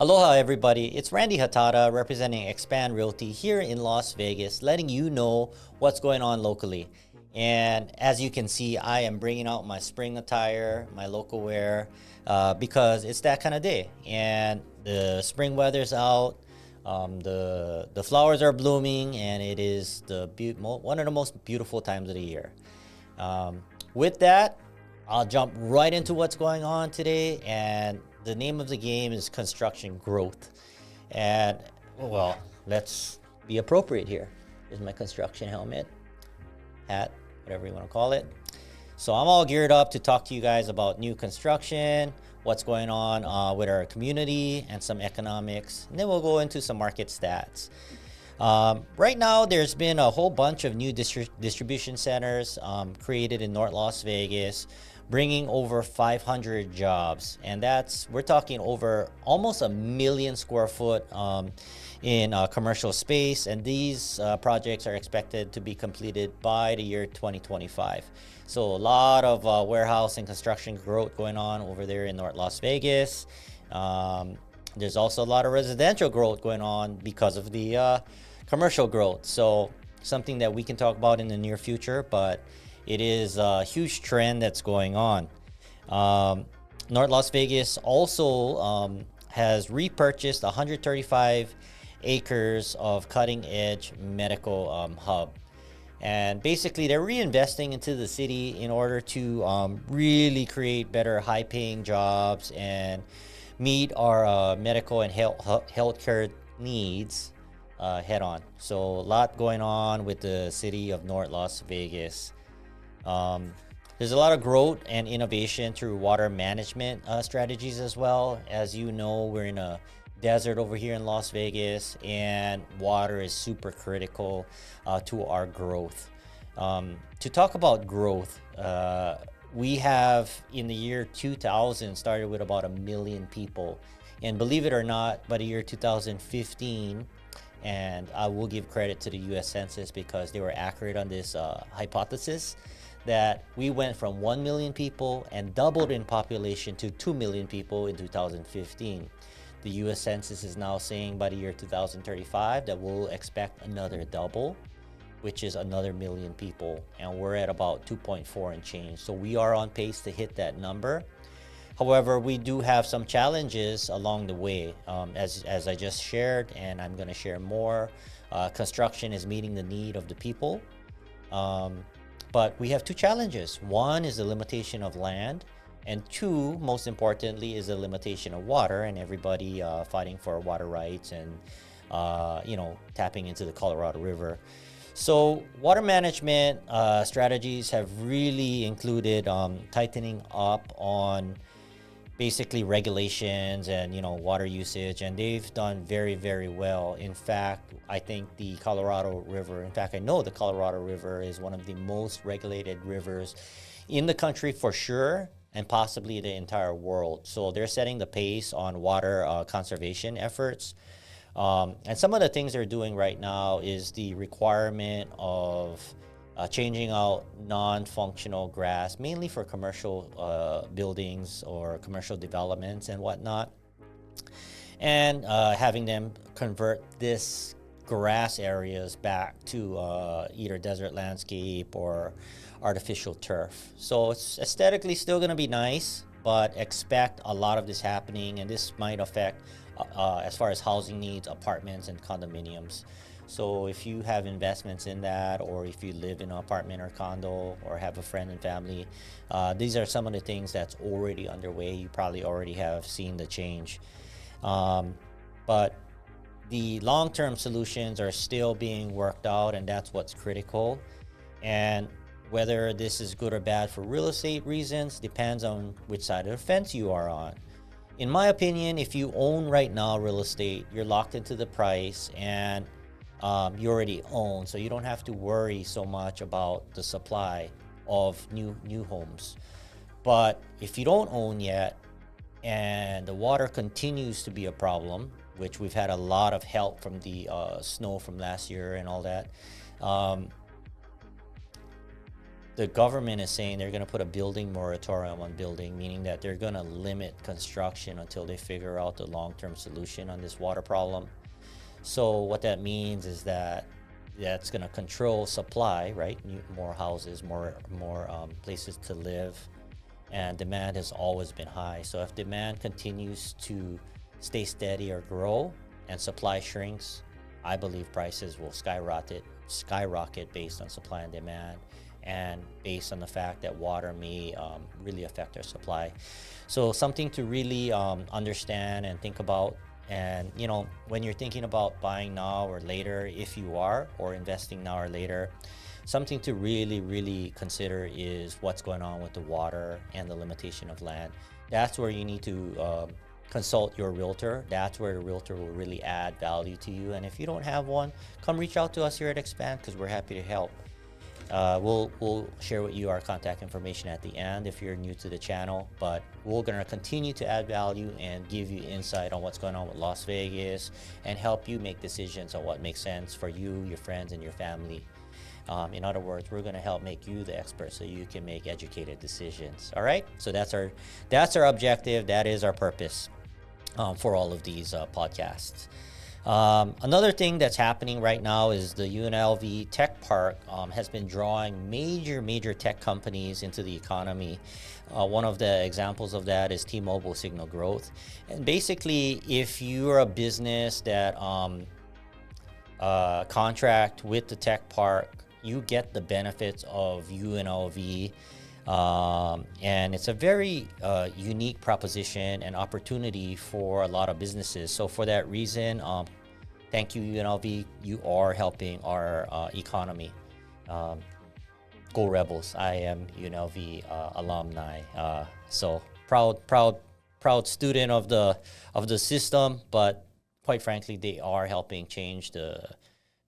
Aloha, everybody. It's Randy Hatada representing Xpand Realty here in Las Vegas, letting you know what's going on locally. And as you can see, I am bringing out my spring attire, my local wear, because it's that kind of day. And the spring weather's out, the flowers are blooming, and it is one of the most beautiful times of the year. With that, I'll jump right into what's going on today, and the name of the game is construction growth. And well, let's be appropriate here. Here's my construction helmet, hat, whatever you want to call it. So I'm all geared up to talk to you guys about new construction, what's going on with our community, and some economics. And then we'll go into some market stats. Right now, there's been a whole bunch of new distribution centers created in North Las Vegas, bringing over 500 jobs, and we're talking over almost 1 million square foot in commercial space, and these projects are expected to be completed by the year 2025. So a lot of warehouse and construction growth going on over there in North Las Vegas. There's also a lot of residential growth going on because of the commercial growth. So something that we can talk about in the near future, but it is a huge trend that's going on. North Las Vegas also has repurchased 135 acres of cutting-edge medical hub. And basically, they're reinvesting into the city in order to really create better high-paying jobs and meet our medical and healthcare needs head on. So a lot going on with the city of North Las Vegas. There's a lot of growth and innovation through water management strategies as well. As you know, we're in a desert over here in Las Vegas, and water is super critical to our growth. To talk about growth, we have in the year 2000 started with about 1 million people, and believe it or not, by the year 2015, and I will give credit to the US Census because they were accurate on this hypothesis, that we went from 1 million people and doubled in population to 2 million people in 2015. The US Census is now saying by the year 2035 that we'll expect another double, which is another million people, and we're at about 2.4 and change. So we are on pace to hit that number. However, we do have some challenges along the way, as I just shared, and I'm going to share more. Construction is meeting the need of the people. But we have two challenges. One is the limitation of land, and two, most importantly, is the limitation of water, and everybody fighting for water rights and tapping into the Colorado River. So water management strategies have really included tightening up on basically regulations and water usage, and they've done very, very well. In fact, I think the Colorado River, I know the Colorado River is one of the most regulated rivers in the country for sure, and possibly the entire world. So they're setting the pace on water conservation efforts. And some of the things they're doing right now is the requirement of changing out non-functional grass, mainly for commercial buildings or commercial developments and whatnot, and having them convert this grass areas back to either desert landscape or artificial turf. So it's aesthetically still going to be nice, but expect a lot of this happening, and this might affect as far as housing needs, apartments and condominiums. So if you have investments in that, or if you live in an apartment or condo, or have a friend and family, these are some of the things that's already underway. You probably already have seen the change. But the long-term solutions are still being worked out, and that's what's critical. And whether this is good or bad for real estate reasons depends on which side of the fence you are on. In my opinion, if you own right now real estate, you're locked into the price, and you already own, so you don't have to worry so much about the supply of new homes. But if you don't own yet, and the water continues to be a problem, which we've had a lot of help from the snow from last year and all that, the government is saying they're going to put a building moratorium on building, meaning that they're going to limit construction until they figure out the long-term solution on this water problem. So what that means is that that's going to control supply, right? More houses, more places to live, and demand has always been high. So if demand continues to stay steady or grow and supply shrinks, I believe prices will skyrocket based on supply and demand, and based on the fact that water may really affect our supply. So something to really understand and think about. And when you're thinking about buying now or later, if you are, or investing now or later, something to really consider is what's going on with the water and the limitation of land. That's where you need to consult your realtor. That's where the realtor will really add value to you. And if you don't have one, come reach out to us here at Xpand, because we're happy to help. We'll share with you our contact information at the end if you're new to the channel, but we're going to continue to add value and give you insight on what's going on with Las Vegas and help you make decisions on what makes sense for you, your friends, and your family. In other words, we're going to help make you the expert so you can make educated decisions. All right, so that's our objective. That is our purpose for all of these podcasts. Another thing that's happening right now is the UNLV Tech Park has been drawing major tech companies into the economy. One of the examples of that is T-Mobile Signal Growth. And basically, if you're a business that contract with the tech park, you get the benefits of UNLV. And it's a very unique proposition and opportunity for a lot of businesses. So for that reason, thank you, UNLV. You are helping our economy. Go Rebels! I am UNLV alumni. So proud student of the system. But quite frankly, they are helping change the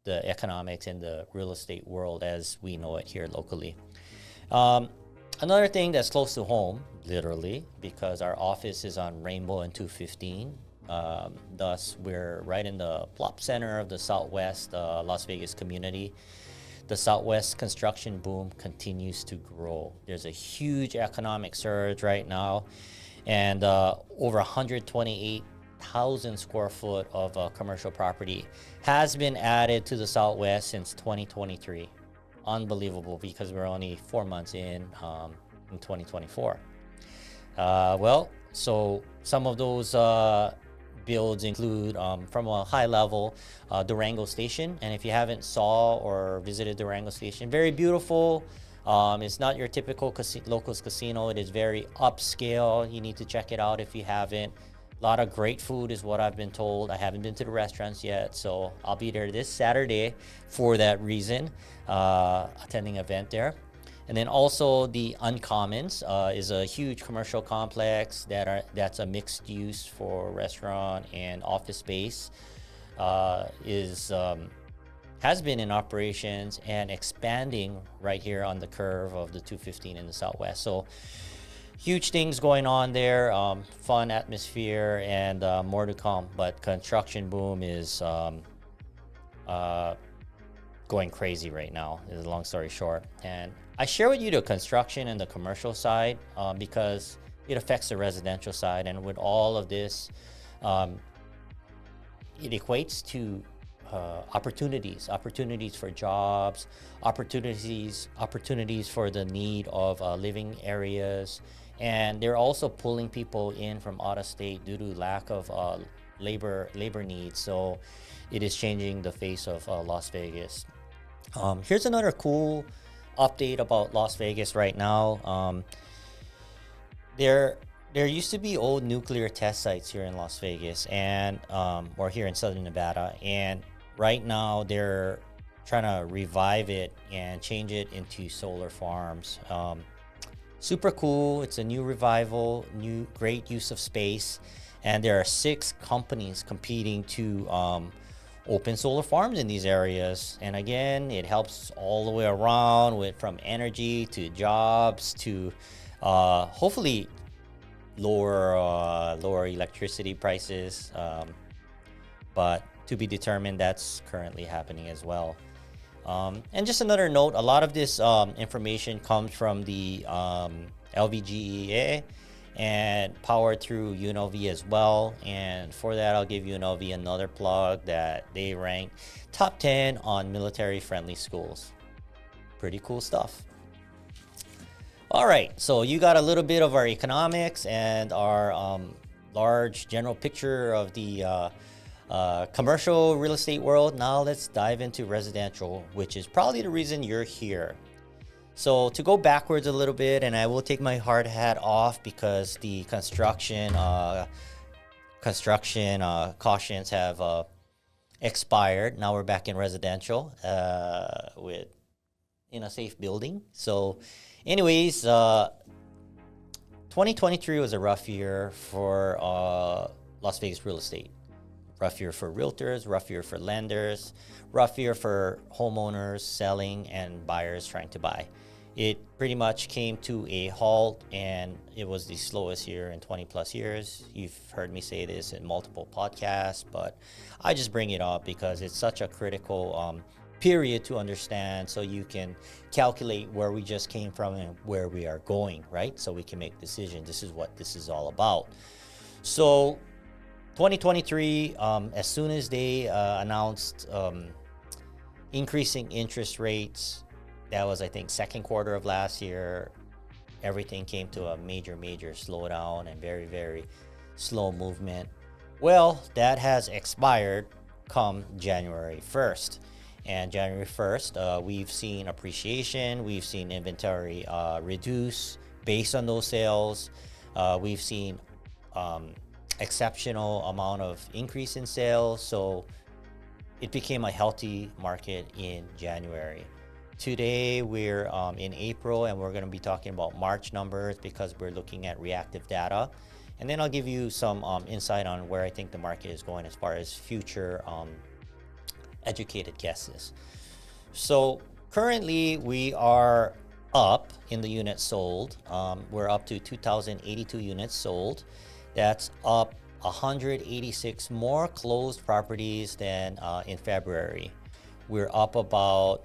economics in the real estate world as we know it here locally. Another thing that's close to home, literally, because our office is on Rainbow and 215. Thus, we're right in the plop center of the Southwest Las Vegas community. The Southwest construction boom continues to grow. There's a huge economic surge right now, and over 128,000 square foot of commercial property has been added to the Southwest since 2023. Unbelievable, because we're only 4 months in 2024. So some of those builds include, from a high level, Durango Station. And if you haven't saw or visited Durango Station, very beautiful. It's not your typical locals casino. It is very upscale. You need to check it out if you haven't. A lot of great food is what I've been told. I haven't been to the restaurants yet, so I'll be there this Saturday for that reason, attending an event there. And then also the Uncommons is a huge commercial complex that's a mixed use for restaurant and office space. Has been in operations and expanding right here on the curve of the 215 in the Southwest. So huge things going on there, fun atmosphere, and more to come. But construction boom is going crazy right now, is a long story short. And I share with you the construction and the commercial side because it affects the residential side. And with all of this, it equates to opportunities for jobs, opportunities for the need of living areas. And they're also pulling people in from out of state due to lack of labor needs. So it is changing the face of Las Vegas. Here's another cool update about Las Vegas right now. There used to be old nuclear test sites here in Las Vegas, and or here in Southern Nevada, and right now they're trying to revive it and change it into solar farms. Super cool. It's a new revival, new great use of space, and there are 6 companies competing to open solar farms in these areas. And again, it helps all the way around, from energy to jobs to hopefully lower electricity prices, but to be determined. That's currently happening as well. And just another note, a lot of this information comes from the LVGEA and powered through UNLV as well. And for that, I'll give UNLV another plug that they rank top 10 on military-friendly schools. Pretty cool stuff. All right, so you got a little bit of our economics and our large general picture of the commercial real estate world. Now let's dive into residential, which is probably the reason you're here. So to go backwards a little bit, and I will take my hard hat off because the construction cautions have expired. Now we're back in residential in a safe building. So anyways, 2023 was a rough year for Las Vegas real estate. Rough year for realtors, rough year for lenders, rough year for homeowners selling and buyers trying to buy. It pretty much came to a halt, and it was the slowest year in 20 plus years. You've heard me say this in multiple podcasts, but I just bring it up because it's such a critical period to understand, so you can calculate where we just came from and where we are going, right? So we can make decisions. This is what this is all about. So 2023, as soon as they announced increasing interest rates, that was, I think, second quarter of last year, everything came to a major slowdown and very, very slow movement. Well, that has expired come January 1st. And January 1st, we've seen appreciation. We've seen inventory reduce based on those sales. We've seen exceptional amount of increase in sales. So it became a healthy market in January. Today, we're in April, and we're going to be talking about March numbers because we're looking at reactive data. And then I'll give you some insight on where I think the market is going as far as future educated guesses. So currently, we are up in the units sold. We're up to 2,082 units sold. That's up 186 more closed properties than in February. We're up about...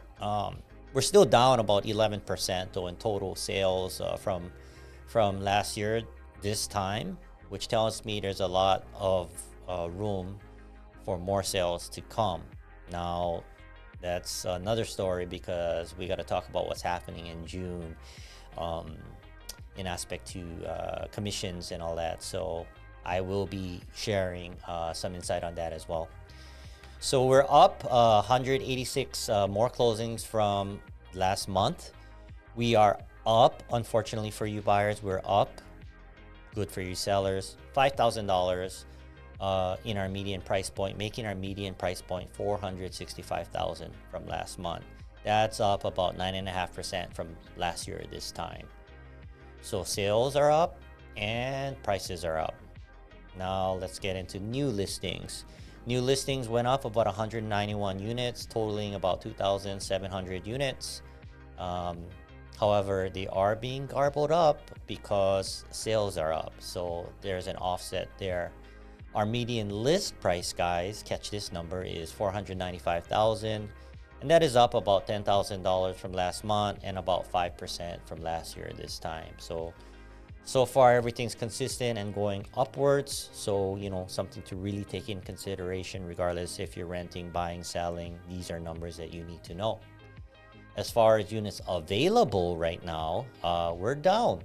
we're still down about 11% though in total sales from last year this time, which tells me there's a lot of room for more sales to come. Now, that's another story because we got to talk about what's happening in June in aspect to commissions and all that. So I will be sharing some insight on that as well. So we're up 186 more closings from last month. We are up, unfortunately for you buyers, we're up. Good for you sellers, $5,000 in our median price point, making our median price point $465,000 from last month. That's up about 9.5% from last year at this time. So sales are up and prices are up. Now let's get into new listings. New listings went up about 191 units, totaling about 2,700 units. However, they are being garbled up because sales are up. So there's an offset there. Our median list price, guys, catch this number, is $495,000. And that is up about $10,000 from last month and about 5% from last year this time. So far, everything's consistent and going upwards. So, something to really take in consideration, regardless if you're renting, buying, selling. These are numbers that you need to know. As far as units available right now, we're down,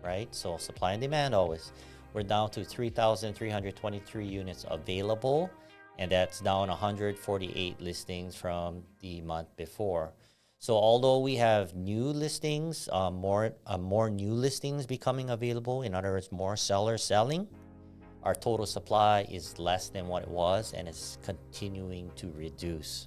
right? So supply and demand always. We're down to 3,323 units available, and that's down 148 listings from the month before. So although we have new listings, more new listings becoming available, in other words, more sellers selling, our total supply is less than what it was, and it's continuing to reduce.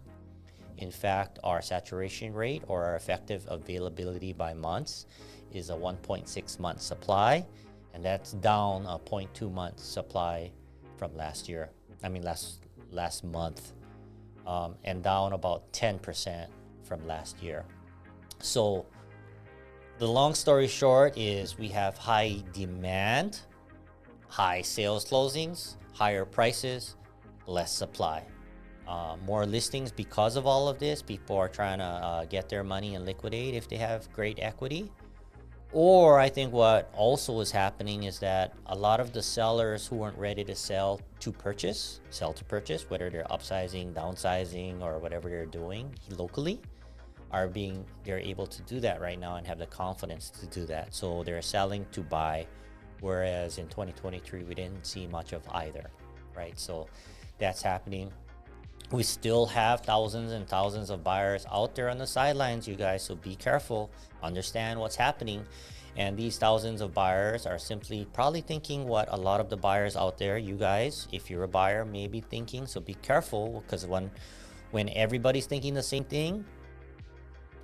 In fact, our saturation rate, or our effective availability by months, is a 1.6 month supply, and that's down a 0.2 month supply from last year. Last month, and down about 10% from last year. So the long story short is we have high demand, high sales closings, higher prices, less supply. more listings because of all of this. People are trying to get their money and liquidate if they have great equity. Or I think what also is happening is that a lot of the sellers who weren't ready to sell to purchase, whether they're upsizing, downsizing, or whatever they're doing locally, they're able to do that right now and have the confidence to do that. So they're selling to buy, whereas in 2023 we didn't see much of either, right? So that's happening. We still have thousands and thousands of buyers out there on the sidelines, you guys, so be careful, understand what's happening. And these thousands of buyers are simply probably thinking what a lot of the buyers out there, you guys, if you're a buyer, may be thinking. So be careful, because when everybody's thinking the same thing,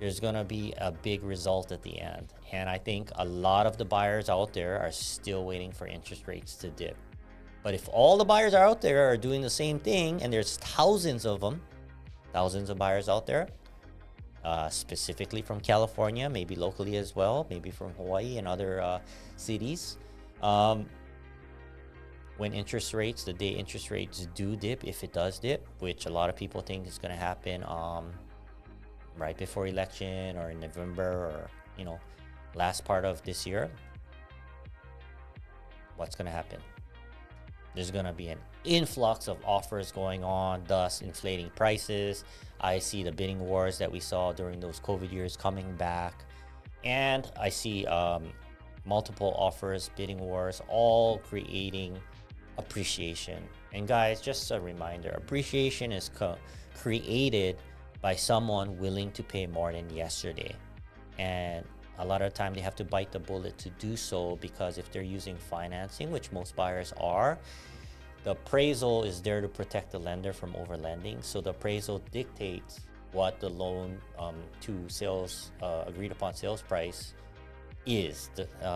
there's going to be a big result at the end. And I think a lot of the buyers out there are still waiting for interest rates to dip. But if all the buyers are out there are doing the same thing, and there's thousands of them, thousands of buyers out there, specifically from California, maybe locally as well, maybe from Hawaii and other cities, when the day interest rates do dip, if it does dip, which a lot of people think is going to happen right before election or in November, or last part of this year, what's going to happen? There's going to be an influx of offers going on, thus inflating prices. I see the bidding wars that we saw during those COVID years coming back. And I see multiple offers, bidding wars, all creating appreciation. And guys, just a reminder, appreciation is created by someone willing to pay more than yesterday. And a lot of the time they have to bite the bullet to do so, because if they're using financing, which most buyers are, the appraisal is there to protect the lender from overlending. So the appraisal dictates what the loan to sales agreed upon sales price is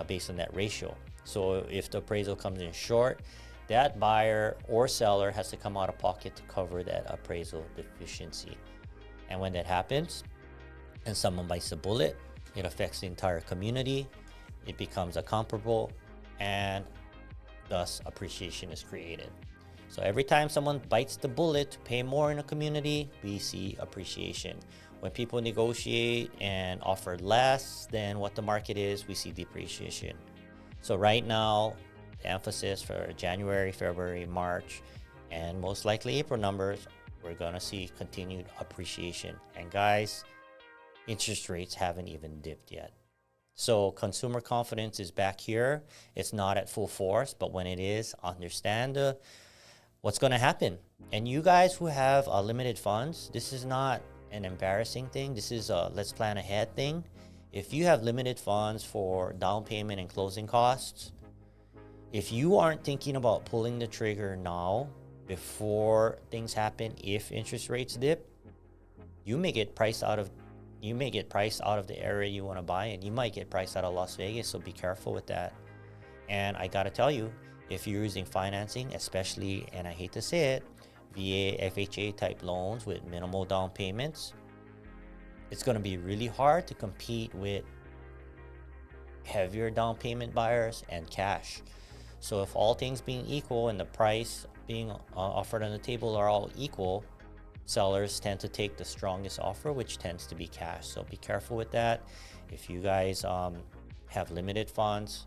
based on that ratio. So if the appraisal comes in short, that buyer or seller has to come out of pocket to cover that appraisal deficiency. And when that happens and someone bites the bullet, it affects the entire community. It becomes a comparable, and thus appreciation is created. So every time someone bites the bullet to pay more in a community, we see appreciation. When people negotiate and offer less than what the market is, we see depreciation. So right now, the emphasis for January, February, March, and most likely April numbers, we're gonna see continued appreciation. And guys, interest rates haven't even dipped yet. So consumer confidence is back here. It's not at full force, but when it is, understand what's going to happen. And you guys who have limited funds, this is not an embarrassing thing. This is a let's plan ahead thing. If you have limited funds for down payment and closing costs, if you aren't thinking about pulling the trigger now before things happen, if interest rates dip, you may get priced out of the area you want to buy, and you might get priced out of Las Vegas, so be careful with that. And I gotta tell you, if you're using financing, especially, and I hate to say it, VA, FHA type loans with minimal down payments, it's gonna be really hard to compete with heavier down payment buyers and cash. So if all things being equal and the price being offered on the table are all equal, sellers tend to take the strongest offer, which tends to be cash. So be careful with that. If you guys have limited funds,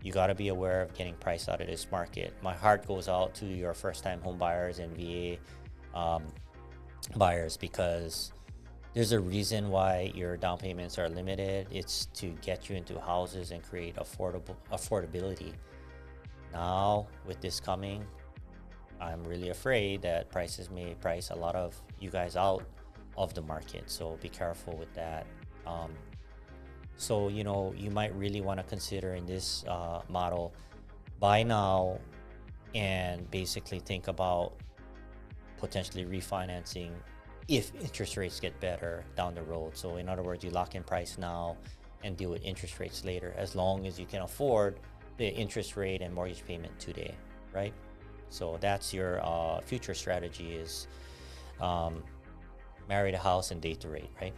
you got to be aware of getting priced out of this market. My heart goes out to your first-time home buyers and VA buyers, because there's a reason why your down payments are limited. It's to get you into houses and create affordability. Now, with this coming, I'm really afraid that prices may price a lot of you guys out of the market. So be careful with that. So, you might really want to consider in this model, buy now and basically think about potentially refinancing if interest rates get better down the road. So in other words, you lock in price now and deal with interest rates later, as long as you can afford the interest rate and mortgage payment today, right? So that's your future strategy, is marry the house and date the rate, right?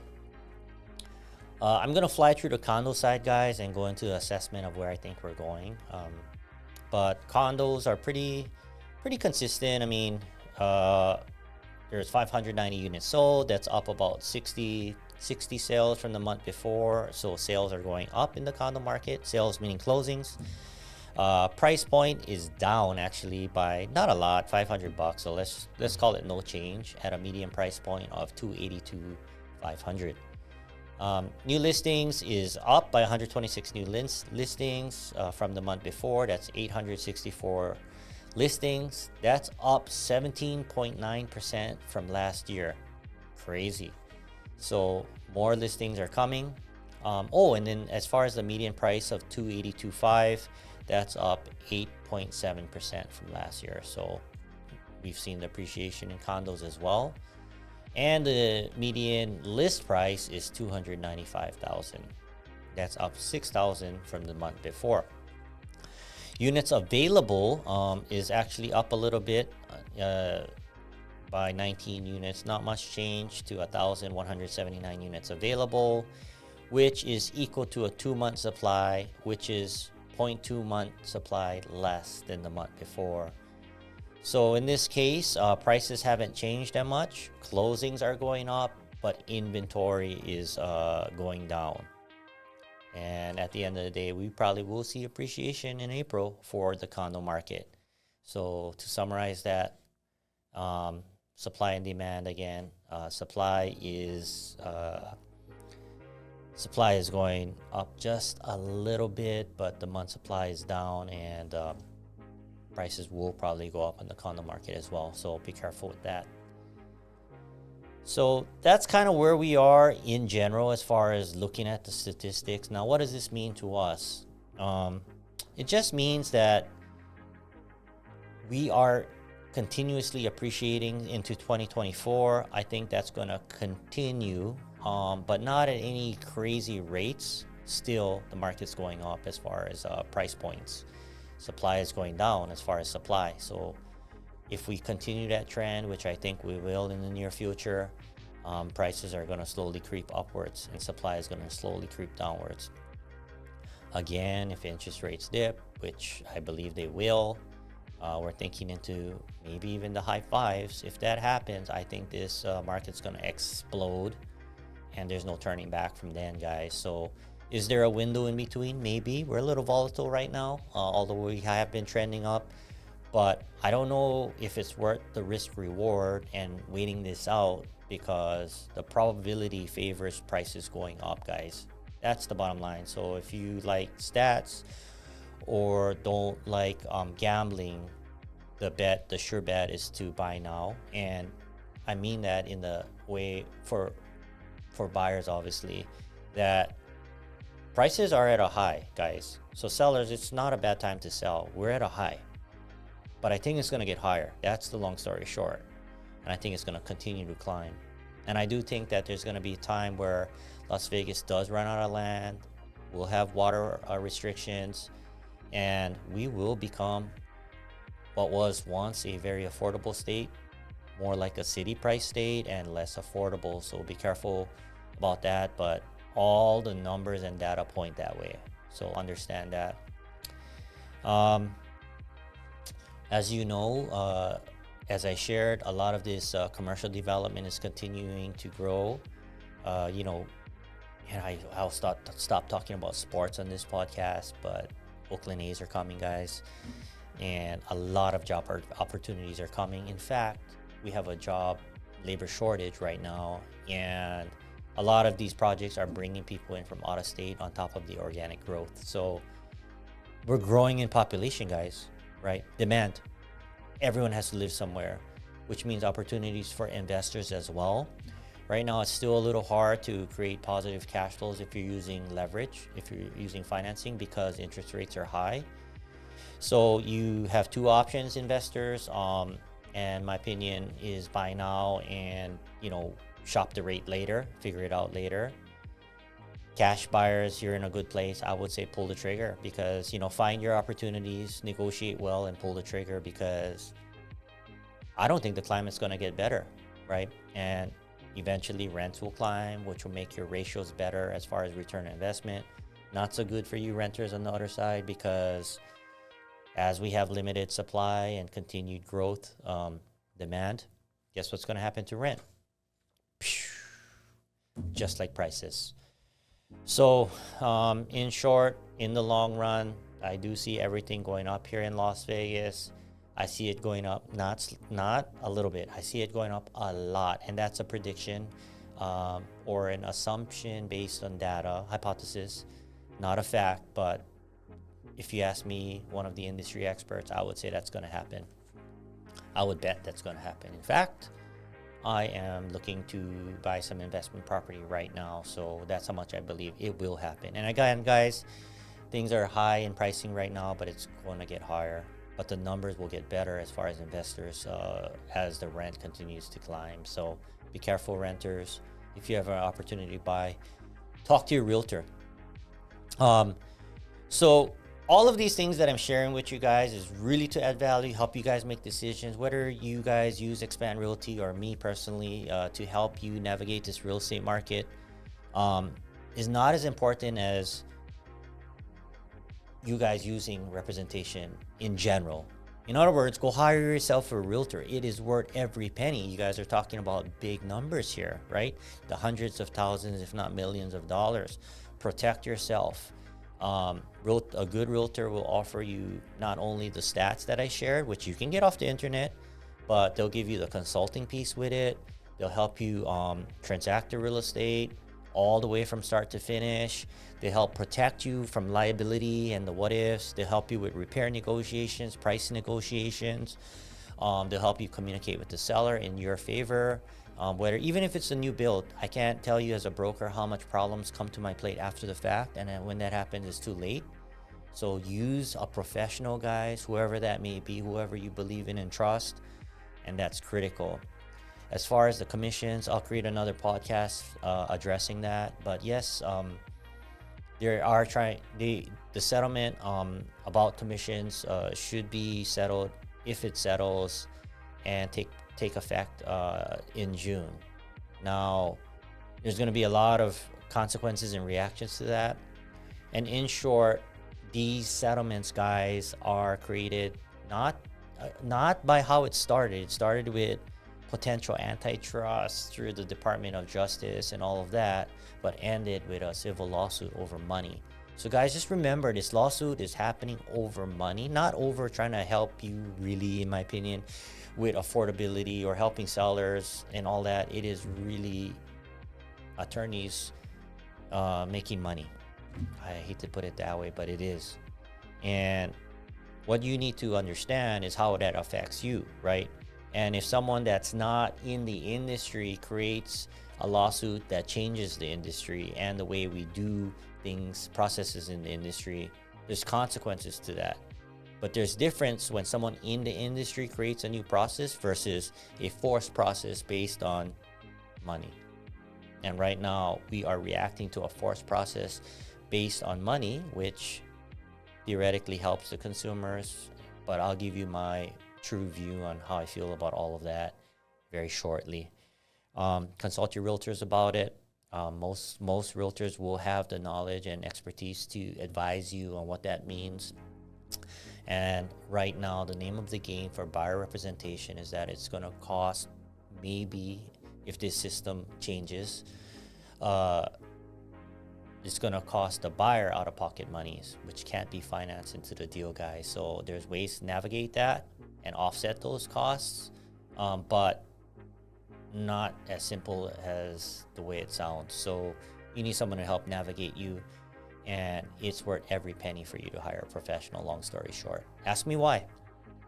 I'm going to fly through the condo side, guys, and go into the assessment of where I think we're going. But condos are pretty consistent. I mean, there's 590 units sold. That's up about 60 sales from the month before. So sales are going up in the condo market. Sales meaning closings. Price point is down actually by not a lot, $500. So let's call it no change at a median price point of 282 500. New listings is up by 126 new listings from the month before. That's 864 listings. That's up 17.9% from last year. Crazy. So more listings are coming. And then as far as the median price of 282.5, that's up 8.7% from last year. So we've seen the appreciation in condos as well. And the median list price is $295,000. That's up $6,000 from the month before. Units available is actually up a little bit by 19 units. Not much change to 1,179 units available, which is equal to a 2-month supply, which is 0.2 month supply less than the month before. So in this case, prices haven't changed that much. Closings are going up, but inventory is going down. And at the end of the day, we probably will see appreciation in April for the condo market. So to summarize that, supply and demand again. Supply is going up just a little bit, but the month supply is down, and prices will probably go up in the condo market as well. So be careful with that. So that's kind of where we are in general as far as looking at the statistics. Now, what does this mean to us? It just means that we are continuously appreciating into 2024. I think that's going to continue, but not at any crazy rates. Still, the market's going up as far as price points. Supply is going down as far as supply. So if we continue that trend, which I think we will in the near future, prices are going to slowly creep upwards and supply is going to slowly creep downwards. Again, if interest rates dip, which I believe they will, we're thinking into maybe even the high fives. If that happens, I think this market's going to explode and there's no turning back from then, guys. So is there a window in between? Maybe. We're a little volatile right now, although we have been trending up. But I don't know if it's worth the risk reward and waiting this out, because the probability favors prices going up, guys. That's the bottom line. So if you like stats or don't like gambling, the sure bet is to buy now. And I mean that in the way for buyers, obviously, that prices are at a high, guys. So sellers, it's not a bad time to sell. We're at a high. But I think it's going to get higher. That's the long story short. And I think it's going to continue to climb. And I do think that there's going to be a time where Las Vegas does run out of land. We'll have water restrictions. And we will become what was once a very affordable state, more like a city price state and less affordable. So be careful about that. But all the numbers and data point that way. So understand that. As you know, as I shared, a lot of this commercial development is continuing to grow. And I'll stop talking about sports on this podcast, but Oakland A's are coming, guys. And a lot of job opportunities are coming. In fact, we have a job labor shortage right now, and a lot of these projects are bringing people in from out of state on top of the organic growth. So we're growing in population, guys, right? Demand. Everyone has to live somewhere, which means opportunities for investors as well. Right now, it's still a little hard to create positive cash flows if you're using leverage, if you're using financing, because interest rates are high. So you have two options, investors, and my opinion is buy now and, shop the rate later, figure it out later. Cash buyers, you're in a good place. I would say pull the trigger, because, find your opportunities, negotiate well, and pull the trigger, because I don't think the climate's going to get better, right? And eventually rents will climb, which will make your ratios better as far as return on investment. Not so good for you renters on the other side, because as we have limited supply and continued growth, demand, Guess what's going to happen to rent? Just like prices. So in short, in the long run, I do see everything going up here in Las Vegas. I see it going up, not a little bit. I see it going up a lot, and that's a prediction or an assumption based on data, hypothesis, not a fact. But if you ask me, one of the industry experts, I would say that's going to happen. I would bet that's going to happen. In fact, I am looking to buy some investment property right now, so that's how much I believe it will happen. And again, guys, things are high in pricing right now, but it's going to get higher. But the numbers will get better as far as investors as the rent continues to climb. So be careful, renters. If you have an opportunity to buy, talk to your realtor. So all of these things that I'm sharing with you guys is really to add value, help you guys make decisions, whether you guys use Xpand Realty or me personally to help you navigate this real estate market is not as important as you guys using representation in general. In other words, go hire yourself a realtor. It is worth every penny. You guys are talking about big numbers here, right? The hundreds of thousands, if not millions of dollars. Protect yourself. A good realtor will offer you not only the stats that I shared, which you can get off the internet, but they'll give you the consulting piece with it. They'll help you transact the real estate all the way from start to finish. They help protect you from liability and the what ifs. They'll help you with repair negotiations, price negotiations. They'll help you communicate with the seller in your favor. Whether even if it's a new build, I can't tell you as a broker how much problems come to my plate after the fact, and then when that happens, it's too late. So use a professional, guys, whoever that may be, whoever you believe in and trust, and that's critical. As far as the commissions, I'll create another podcast addressing that. But yes, there are the settlement about commissions should be settled if it settles and take effect in June. Now, there's going to be a lot of consequences and reactions to that. And in short, these settlements, guys, are created not by how it started. It started with potential antitrust through the Department of Justice and all of that, but ended with a civil lawsuit over money. So guys, just remember, this lawsuit is happening over money, not over trying to help you, really, in my opinion, with affordability or helping sellers and all that. It is really attorneys making money. I hate to put it that way, but it is. And what you need to understand is how that affects you, right? And if someone that's not in the industry creates a lawsuit that changes the industry and the way we do things, processes in the industry, there's consequences to that. But there's difference when someone in the industry creates a new process versus a forced process based on money. And right now, we are reacting to a forced process based on money, which theoretically helps the consumers. But I'll give you my true view on how I feel about all of that very shortly. Consult your realtors about it. Most realtors will have the knowledge and expertise to advise you on what that means. And right now, the name of the game for buyer representation is that it's going to cost, maybe if this system changes, it's going to cost the buyer out-of-pocket monies, which can't be financed into the deal, guys. So there's ways to navigate that and offset those costs, but not as simple as the way it sounds. So you need someone to help navigate you, and it's worth every penny for you to hire a professional, long story short. Ask me why.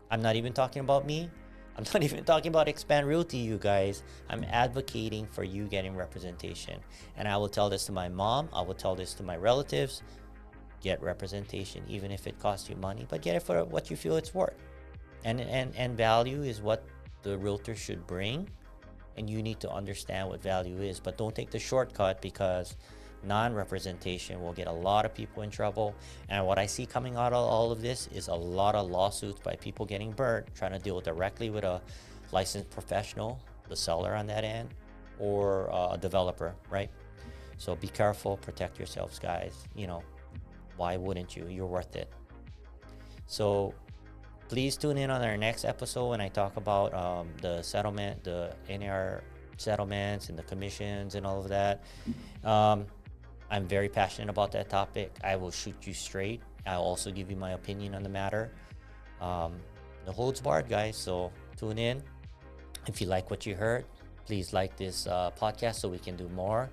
I'm not even talking about me. I'm not even talking about Xpand Realty, you guys. I'm advocating for you getting representation. And I will tell this to my mom. I will tell this to my relatives. Get representation, even if it costs you money, but get it for what you feel it's worth. And value is what the realtor should bring. And you need to understand what value is. But don't take the shortcut, because non-representation will get a lot of people in trouble. And what I see coming out of all of this is a lot of lawsuits by people getting burnt, trying to deal directly with a licensed professional, the seller on that end, or a developer, right? So be careful, protect yourselves, guys. You know, why wouldn't you? You're worth it. So Please tune in on our next episode when I talk about the settlement, the NAR settlements and the commissions and all of that. I'm very passionate about that topic. I will shoot you straight. I'll also give you my opinion on the matter. No holds barred, guys. So tune in. If you like what you heard, please like this podcast so we can do more.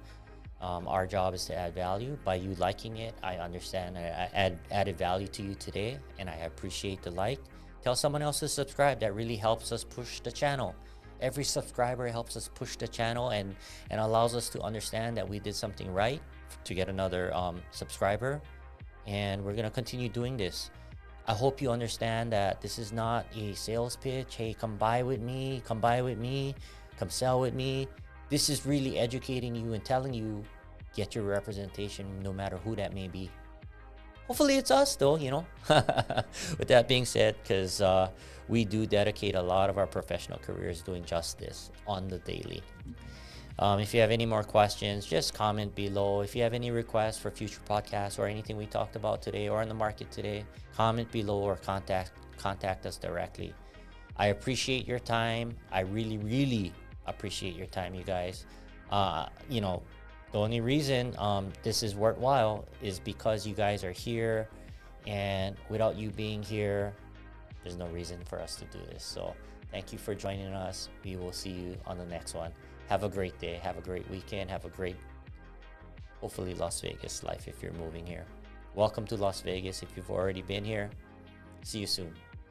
Our job is to add value. By you liking it, I understand I added value to you today, and I appreciate the like. Tell someone else to subscribe. That really helps us push the channel. Every subscriber helps us push the channel and allows us to understand that we did something right to get another subscriber. And we're going to continue doing this. I hope you understand that this is not a sales pitch. Hey, come buy with me, come sell with me. This is really educating you and telling you, get your representation no matter who that may be. Hopefully it's us though, you know. With that being said, because we do dedicate a lot of our professional careers doing just this on the daily. If you have any more questions, just comment below. If you have any requests for future podcasts or anything we talked about today or on the market today, comment below or contact us directly. I appreciate your time. I really, really appreciate your time, you guys. You know, the only reason this is worthwhile is because you guys are here, and without you being here, there's no reason for us to do this. So thank you for joining us. We will see you on the next one. Have a great day. Have a great weekend. Have a great, hopefully, Las Vegas life if you're moving here. Welcome to Las Vegas if you've already been here. See you soon.